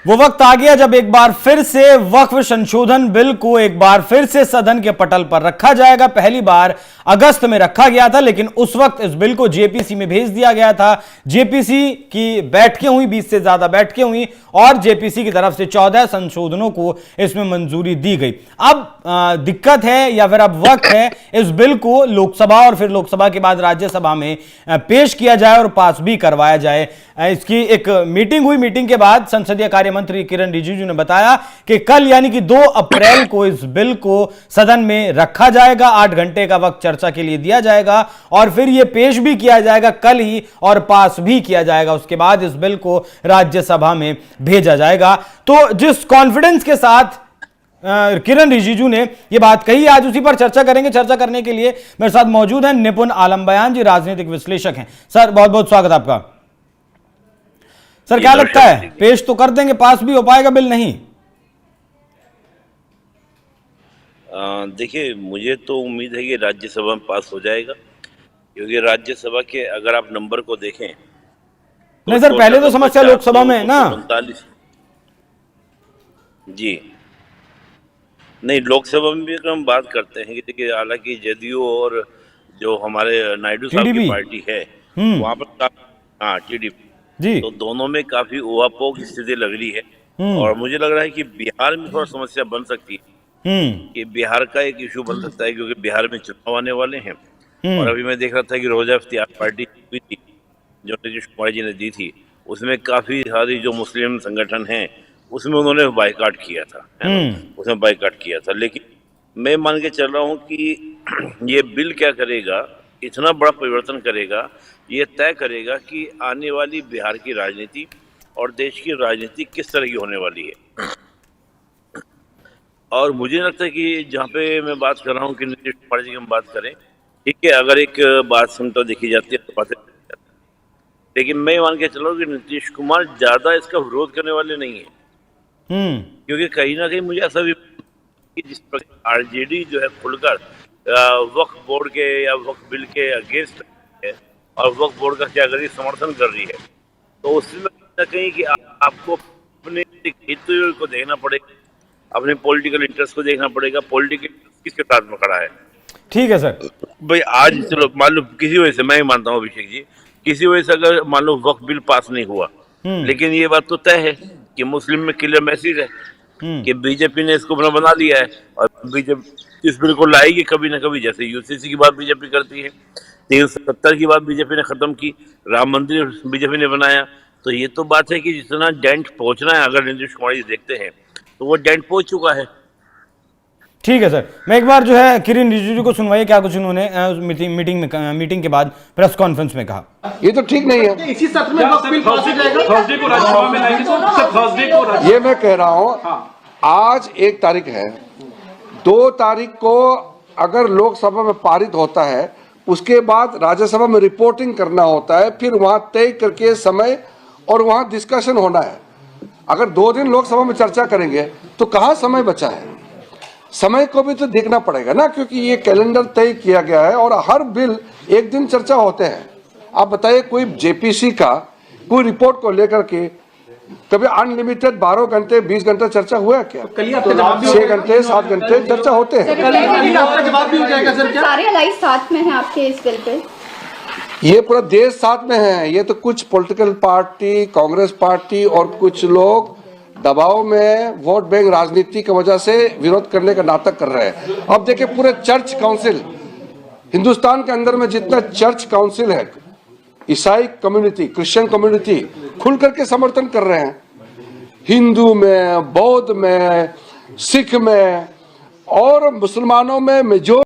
वो वक्त आ गया जब एक बार फिर से वक्फ संशोधन बिल को एक बार फिर से सदन के पटल पर रखा जाएगा। पहली बार अगस्त में रखा गया था, लेकिन उस वक्त इस बिल को जेपीसी में भेज दिया गया था। जेपीसी की बैठकें हुई, 20 से ज्यादा बैठकें हुई और जेपीसी की तरफ से 14 संशोधनों को इसमें मंजूरी दी गई। अब दिक्कत है या फिर अब वक्त है इस बिल को लोकसभा और फिर लोकसभा के बाद राज्यसभा में पेश किया जाए और पास भी करवाया जाए। इसकी एक मीटिंग हुई। मीटिंग के बाद संसदीय कार्य मंत्री किरण रिजिजू ने बताया कि कल यानी कि 2 अप्रैल को इस बिल को सदन में रखा जाएगा। 8 घंटे का वक्त चर्चा के लिए दिया जाएगा और फिर यह पेश भी किया जाएगा कल ही और पास भी किया जाएगा। उसके बाद इस बिल को राज्यसभा में भेजा जाएगा। तो जिस कॉन्फिडेंस के साथ किरण रिजिजू ने यह बात कही, आज उसी पर चर्चा करेंगे। चर्चा करने के लिए मेरे साथ मौजूद हैं निपुण आलम बयान जी, राजनीतिक विश्लेषक हैं। सर बहुत बहुत स्वागत आपका। सर क्या लगता है, पेश तो कर देंगे, पास भी हो पाएगा बिल? नहीं देखिए, मुझे तो उम्मीद है कि राज्यसभा में पास हो जाएगा, क्योंकि राज्यसभा के अगर आप नंबर को देखें तो नहीं सर, पहले तो समस्या लोकसभा में है ना। 45 जी नहीं, लोकसभा में भी अगर हम बात करते हैं कि देखिए, हालांकि जदयू और जो हमारे नायडू साहब की पार्टी है वहां पर हाँ टीडीपी जी, तो दोनों में काफी उहापोह की स्थिति लग रही है। और मुझे लग रहा है कि बिहार में थोड़ा समस्या बन सकती है कि बिहार का एक इशू बन सकता है, क्योंकि बिहार में चुनाव आने वाले हैं। और अभी मैं देख रहा था कि रोजा इफ्तियार पार्टी हुई थी जो नीतीश कुमार जी ने दी थी, उसमें काफी सारी जो मुस्लिम संगठन हैं उसमें उन्होंने बाइकाट किया था, उसमें बाइकाट किया था। लेकिन मैं मान के चल रहा हूँ कि ये बिल क्या करेगा, इतना बड़ा परिवर्तन करेगा, ये तय करेगा कि आने वाली बिहार की राजनीति और देश की राजनीति किस तरह की होने वाली है। और मुझे लगता है कि जहाँ पे मैं बात कर रहा हूँ कि नीतीश कुमार जी की हम बात करें, ठीक है, अगर एक बात सुनता देखी जाती है तो बातें, लेकिन मैं मान के चल रहा हूँ कि नीतीश कुमार ज्यादा इसका विरोध करने वाले नहीं है। क्योंकि कहीं ना कहीं मुझे ऐसा भी कि जिस प्रकार आरजेडी जो है खुलकर वक्फ बोर्ड के या वक्फ बिल के अगेंस्ट है और वक्फ बोर्ड का क्या करिए समर्थन कर रही है, तो उसमें कहीं ना कहीं कि आपको अपने हित को देखना पड़ेगा, अपने पॉलिटिकल इंटरेस्ट को देखना पड़ेगा। पॉलिटिकल इंटरेस्ट किसके साथ में खड़ा है? ठीक है सर। भाई आज चलो मान लो किसी वजह से, मैं ही मानता हूँ अभिषेक जी, किसी वजह से अगर मान लो वक्फ बिल पास नहीं हुआ, लेकिन ये बात तो तय है कि मुस्लिम में क्लियर मैसेज है कि बीजेपी ने इसको बना लिया है और बीजेपी इस बिल को लाएगी कभी ना कभी। जैसे यूसीसी की बात बीजेपी करती है, 370 की बात बीजेपी ने खत्म की, राम मंदिर बीजेपी ने बनाया। तो ये तो बात है कि जितना डेंट पहुंचना है, अगर नीतीश कुमार जी देखते हैं तो वो डेंट पहुंच चुका है। ठीक है सर, मैं एक बार जो है किरण रिजिजू को सुनवाइए, क्या कुछ उन्होंने मीटिंग के बाद प्रेस कॉन्फ्रेंस में कहा। ये तो ठीक नहीं है। इसी सत्र में बिल पास हो जाएगा, थर्सडे को राज्यसभा में लाएंगे, तो थर्सडे को ये मैं कह रहा हूँ। आज 1 तारीख है, 2 तारीख को अगर लोकसभा में पारित होता है, उसके बाद राज्यसभा में रिपोर्टिंग करना होता है, फिर वहां तय करके समय और वहां डिस्कशन होना है। अगर 2 दिन लोकसभा में चर्चा करेंगे तो कहाँ समय बचा है? समय को भी तो देखना पड़ेगा ना, क्योंकि ये कैलेंडर तय किया गया है और हर बिल 1 दिन चर्चा होते हैं। आप बताइए, कोई जेपीसी का कोई रिपोर्ट को लेकर के कभी अनलिमिटेड 12 घंटे 20 घंटे चर्चा हुआ है क्या? तो 6 घंटे 7 घंटे चर्चा होते हैं। आपका जवाब भी हो जाएगा सर? क्या सारे अलाइज साथ में हैं आपके इस बिल पे? ये पूरा देश साथ में है। ये तो कुछ पॉलिटिकल पार्टी, कांग्रेस पार्टी और कुछ लोग दबाव में वोट बैंक राजनीति की वजह से विरोध करने का नाटक कर रहे हैं। अब देखिए, पूरे चर्च काउंसिल, हिंदुस्तान के अंदर में जितना चर्च काउंसिल है, ईसाई कम्युनिटी, क्रिश्चियन कम्युनिटी खुल करके समर्थन कर रहे हैं। हिंदू में, बौद्ध में, सिख में और मुसलमानों में मेजोर।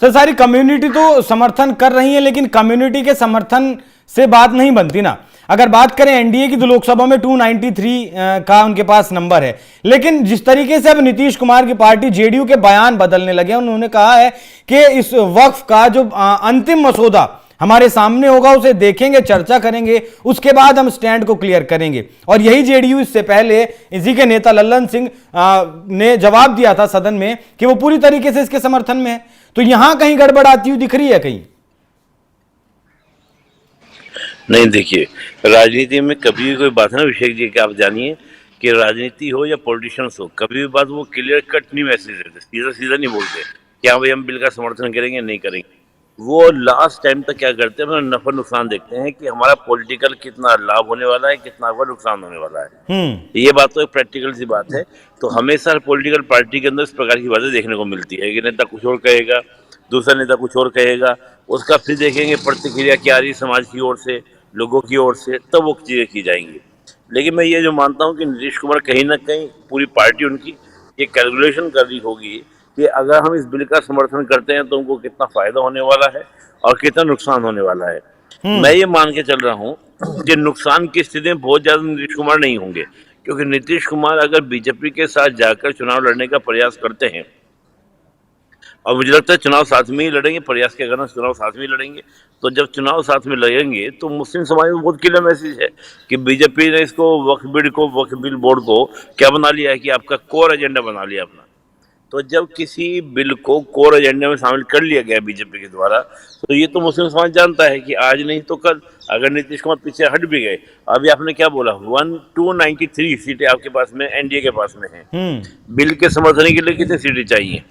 सर सारी कम्युनिटी तो समर्थन कर रही है, लेकिन कम्युनिटी के समर्थन से बात नहीं बनती ना। अगर बात करें एनडीए की तो लोकसभा में 293 का उनके पास नंबर है, लेकिन जिस तरीके से अब नीतीश कुमार की पार्टी जेडीयू के बयान बदलने लगे, उन्होंने कहा है कि इस वक्फ का जो अंतिम मसौदा हमारे सामने होगा उसे देखेंगे, चर्चा करेंगे, उसके बाद हम स्टैंड को क्लियर करेंगे। और यही जेडीयू इससे पहले इसी के नेता लल्लन सिंह ने जवाब दिया था सदन में कि वो पूरी तरीके से इसके समर्थन में है। तो यहां कहीं गड़बड़ आती हुई दिख रही है कहीं? नहीं, देखिए, राजनीति में कभी भी कोई बात ना अभिषेक जी, कि आप जानिए कि राजनीति हो या पॉलिटिशियंस हो, कभी भी बात वो क्लियर कट नहीं मैसेज देते, सीधा सीधा नहीं बोलते कि हाँ भाई हम बिल का समर्थन करेंगे नहीं करेंगे। वो लास्ट टाइम तक क्या करते हैं, मतलब नफा नुकसान देखते हैं कि हमारा पॉलिटिकल कितना लाभ होने वाला है, कितना हमारा नुकसान होने वाला है। ये बात तो एक प्रैक्टिकल सी बात है। तो हमेशा पॉलिटिकल पार्टी के अंदर इस प्रकार की बातें देखने को मिलती है कि नेता कुछ और कहेगा, दूसरा नेता कुछ और कहेगा, उसका फिर देखेंगे प्रतिक्रिया क्या आ रही है समाज की ओर से, लोगों की ओर से, तब वो चीजें की जाएंगी। लेकिन मैं ये जो मानता हूँ कि नीतीश कुमार कहीं ना कहीं पूरी पार्टी उनकी ये कैलकुलेशन कर रही होगी कि अगर हम इस बिल का समर्थन करते हैं तो उनको कितना फायदा होने वाला है और कितना नुकसान होने वाला है। मैं ये मान के चल रहा हूँ कि नुकसान की स्थिति में बहुत ज्यादा नीतीश कुमार नहीं होंगे, क्योंकि नीतीश कुमार अगर बीजेपी के साथ जाकर चुनाव लड़ने का प्रयास करते हैं, और मुझे लगता है चुनाव साथ में ही लड़ेंगे, प्रयास के अगर चुनाव साथ में ही लड़ेंगे, तो जब चुनाव साथ में लड़ेंगे तो मुस्लिम समाज में बहुत क्लियर मैसेज है कि बीजेपी ने इसको वक्फ बिल बोर्ड को क्या बना लिया है कि आपका कोर एजेंडा बना लिया अपना। तो जब किसी बिल को कोर एजेंडा में शामिल कर लिया गया बीजेपी के द्वारा, तो ये तो मुस्लिम समाज जानता है कि आज नहीं तो कल अगर नीतीश कुमार पीछे हट भी गए, अभी आपने क्या बोला 293 सीटें आपके पास में एनडीए के पास में है, बिल के समर्थन के लिए कितनी सीटें चाहिए?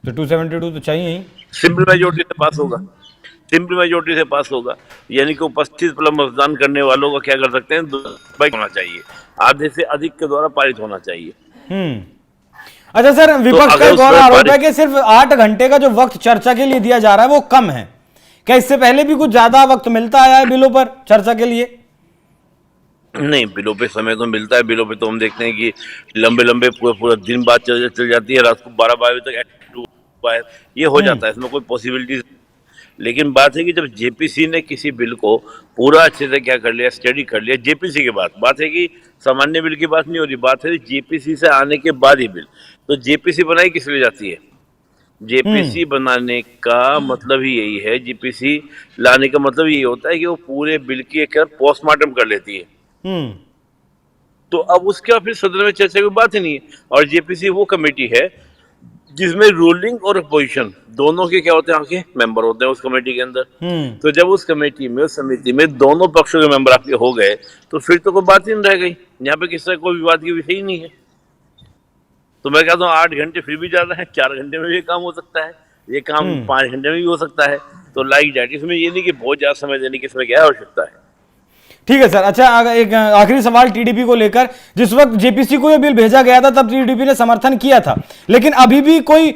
तो 272 तो चाहिए ही। सिंपल मेजोरिटी से पास होगा, सिंपल मेजोरिटी से पास होगा, यानी कि उपस्थित मतदान करने वालों का क्या कर सकते हैं, होना चाहिए, आधे से अधिक के द्वारा पारित होना चाहिए। अच्छा सर, विपक्ष का एक और आरोप है कि सिर्फ 8 घंटे का जो वक्त चर्चा के लिए दिया जा रहा है वो कम है। क्या इससे पहले भी कुछ ज्यादा वक्त मिलता आया है बिलों पर चर्चा के लिए? नहीं, बिलों पे समय तो मिलता है। बिलों पे तो हम देखते हैं कि लंबे लंबे पूरा दिन बात चल जाती है, रात को 12 बजे तक ये हो जाता है, इसमें कोई पॉसिबिलिटी। लेकिन बात है कि जब जेपीसी ने किसी बिल को पूरा अच्छे से क्या कर लिया, स्टडी कर लिया, जेपीसी के बाद बात है कि सामान्य बिल की बात नहीं हो रही, बात है जेपीसी से आने के बाद ही बिल। तो जेपीसी बनाई किस लिए जाती है? जेपीसी बनाने का मतलब ही यही है, जेपीसी लाने का मतलब यही होता है कि वो पूरे बिल की एक पोस्टमार्टम कर लेती है। तो अब उसके बाद फिर सदन में चर्चा की बात ही नहीं है। और जेपीसी वो कमेटी है जिसमें रूलिंग और अपोजिशन दोनों के क्या होते हैं, आपके मेंबर होते हैं उस कमेटी के अंदर। तो जब उस कमेटी में, उस समिति में दोनों पक्षों के मेंबर आपके हो गए, तो फिर तो कोई बात ही नहीं रह गई, यहाँ पे किसी कोई विवाद की विषय ही नहीं है। तो मैं कहता हूँ 8 घंटे फिर भी ज्यादा है, 4 घंटे में भी काम हो सकता है, ये काम 5 घंटे में भी हो सकता है। तो लाइक दैट, इसमें ये नहीं कि बहुत ज्यादा समय देने की इसमें क्या आवश्यकता है। ठीक है सर। अच्छा, एक आखिरी सवाल टीडीपी को लेकर, जिस वक्त जेपीसी को यह बिल भेजा गया था तब टीडीपी ने समर्थन किया था, लेकिन अभी भी कोई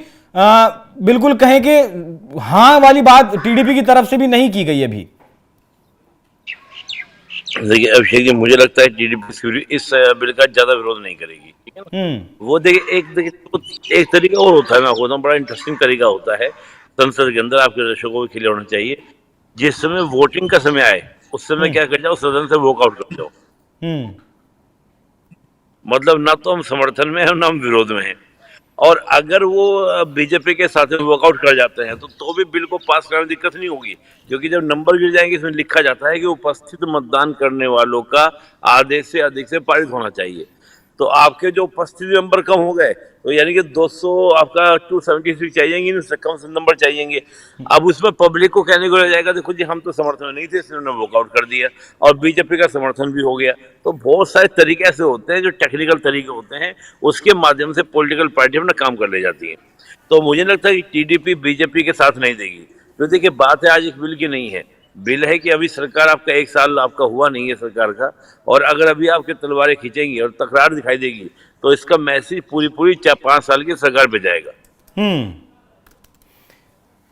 बिल्कुल कहें कि हाँ वाली बात टीडीपी की तरफ से भी नहीं की गई अभी। देखिए अभिषेक जी, मुझे लगता है टीडीपी इस बिल का ज्यादा विरोध नहीं करेगी, ठीक है ना। वो देखिए एक तरीका और होता है, मैं आपको बड़ा इंटरेस्टिंग तरीका होता है संसद के अंदर, आपके दर्शकों को क्लियर होना चाहिए, जिस समय वोटिंग का समय आए उस समय क्या कर जाओ, सदन से वॉकआउट कर जाओ। मतलब ना तो हम समर्थन में है ना हम विरोध में हैं। और अगर वो बीजेपी के साथ में वॉकआउट कर जाते हैं तो भी बिल को पास करने में दिक्कत नहीं होगी, क्योंकि जब नंबर गिर जाएंगे इसमें लिखा जाता है कि उपस्थित मतदान करने वालों का आधे से अधिक से पारित होना चाहिए। तो आपके जो उपस्थित नंबर कम हो गए, तो यानी कि 200 आपका 276 चाहिएंगे, उससे कम से नंबर चाहिएंगे। अब उसमें पब्लिक को कहने को रह जाएगा, देखो जी हम तो समर्थन में नहीं थे इसलिए उन्होंने वॉकआउट कर दिया, और बीजेपी का समर्थन भी हो गया। तो बहुत सारे तरीके ऐसे होते हैं जो टेक्निकल तरीके होते हैं, उसके माध्यम से पॉलिटिकल पार्टी अपना काम कर ले जाती है। तो मुझे लगता है कि टीडीपी बीजेपी के साथ नहीं देगी। तो देखिए बात है आज एक बिल की नहीं है, बिल है कि अभी सरकार आपका 1 साल आपका हुआ नहीं है सरकार का, और अगर अभी आपके तलवारें खींचेंगी और तकरार दिखाई देगी तो इसका मैसेज पूरी 4-5 साल की सरकार पे जाएगा।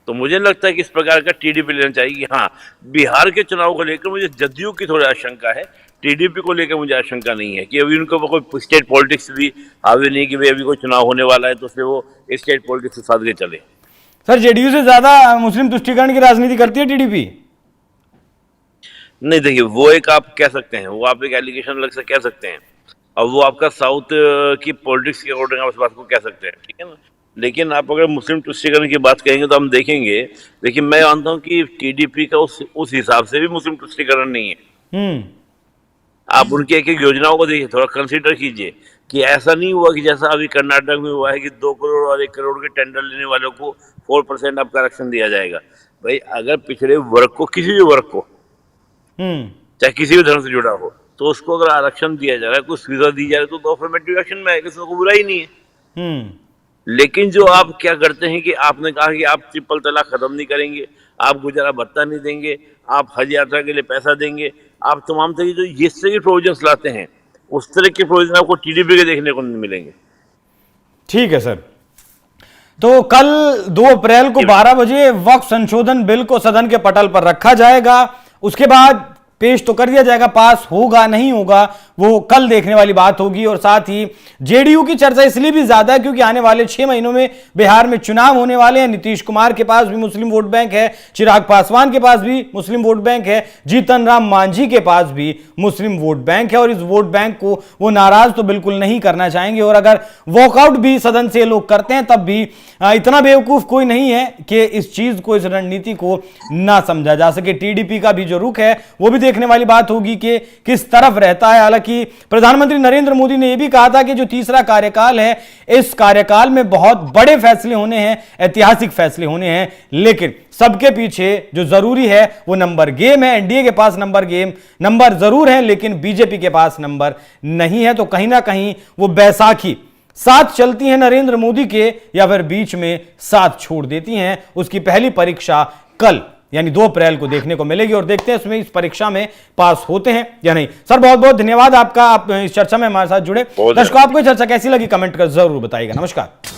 तो मुझे लगता है कि इस प्रकार का टीडीपी लेना चाहिए। हाँ, बिहार के चुनाव को लेकर मुझे जदयू की थोड़ी आशंका है, टीडीपी को लेकर मुझे आशंका नहीं है कि अभी उनको कोई स्टेट पॉलिटिक्स भी आवे नहीं कि भाई अभी कोई चुनाव होने वाला है तो उससे वो स्टेट पॉलिटिक्स के साथ के चले। सर, जेडीयू से ज्यादा मुस्लिम तुष्टीकरण की राजनीति करती है टीडीपी? नहीं, देखिए वो एक आप कह सकते हैं, वो आप एक एलिगेशन लग से कह सकते हैं, और वो आपका साउथ की पॉलिटिक्स के अकॉर्डिंग आप इस बात को कह सकते हैं, ठीक है ना। लेकिन आप अगर मुस्लिम तुष्टीकरण की बात करेंगे तो हम देखेंगे, देखिए मैं मानता हूँ कि टीडीपी का उस हिसाब से भी मुस्लिम तुष्टीकरण नहीं है। आप उनकी एक एक योजनाओं को देखिए, थोड़ा कंसीडर कीजिए कि ऐसा नहीं हुआ कि जैसा अभी कर्नाटक में हुआ है कि 2 करोड़ और 1 करोड़ के टेंडर लेने वालों को 4% आपका आरक्षण दिया जाएगा। भाई अगर पिछड़े वर्ग को, किसी भी वर्ग को, चाहे किसी भी धर्म से जुड़ा हो, तो उसको अगर आरक्षण दिया जा रहा है, कुछ सुविधा दी जा रही है, तो अफर्मेटिव एक्शन में आएगा, इसमें कोई बुराई नहीं है। लेकिन जो आप क्या करते हैं कि आपने कहा कि आप ट्रिपल तलाक खत्म नहीं करेंगे, आप गुजारा भत्ता नहीं देंगे, आप हज यात्रा के लिए पैसा देंगे, आप तमाम तरह जो जिस तरह के प्रोविजंस लाते हैं उस तरह के प्रोविजन आपको टीडीपी के देखने को नहीं मिलेंगे। ठीक है सर। तो कल 2 अप्रैल को 12 बजे वक्फ संशोधन बिल को सदन के पटल पर रखा जाएगा, उसके बाद पेश तो कर दिया जाएगा, पास होगा नहीं होगा वो कल देखने वाली बात होगी। और साथ ही जेडीयू की चर्चा इसलिए भी ज्यादा है क्योंकि आने वाले 6 महीनों में बिहार में चुनाव होने वाले हैं। नीतीश कुमार के पास भी मुस्लिम वोट बैंक है, चिराग पासवान के पास भी मुस्लिम वोट बैंक है, जीतन राम मांझी के पास भी मुस्लिम वोट बैंक है, और इस वोट बैंक को वो नाराज तो बिल्कुल नहीं करना चाहेंगे। और अगर वॉकआउट भी सदन से लोग करते हैं तब भी इतना बेवकूफ कोई नहीं है कि इस चीज को, इस रणनीति को ना समझा जा सके। टीडीपी का भी जो रुख है वो भी देखने वाली बात होगी कि किस तरफ रहता है। हालांकि प्रधानमंत्री नरेंद्र मोदी ने यह भी कहा था कि जो तीसरा कार्यकाल है, इस कार्यकाल में बहुत बड़े फैसले होने हैं, ऐतिहासिक फैसले होने हैं, लेकिन सबके पीछे जो जरूरी है वो नंबर गेम है। एनडीए के पास नंबर जरूर है, लेकिन बीजेपी के पास नंबर नहीं है। तो कहीं ना कहीं वो बैसाखी साथ चलती है नरेंद्र मोदी के, या फिर बीच में साथ छोड़ देती हैं। उसकी पहली परीक्षा कल यानी 2 अप्रैल को देखने को मिलेगी, और देखते हैं इसमें इस परीक्षा में पास होते हैं या नहीं। सर बहुत बहुत धन्यवाद आपका, आप इस चर्चा में हमारे साथ जुड़े। दर्शकों, आपको चर्चा कैसी लगी कमेंट कर जरूर बताइएगा। नमस्कार।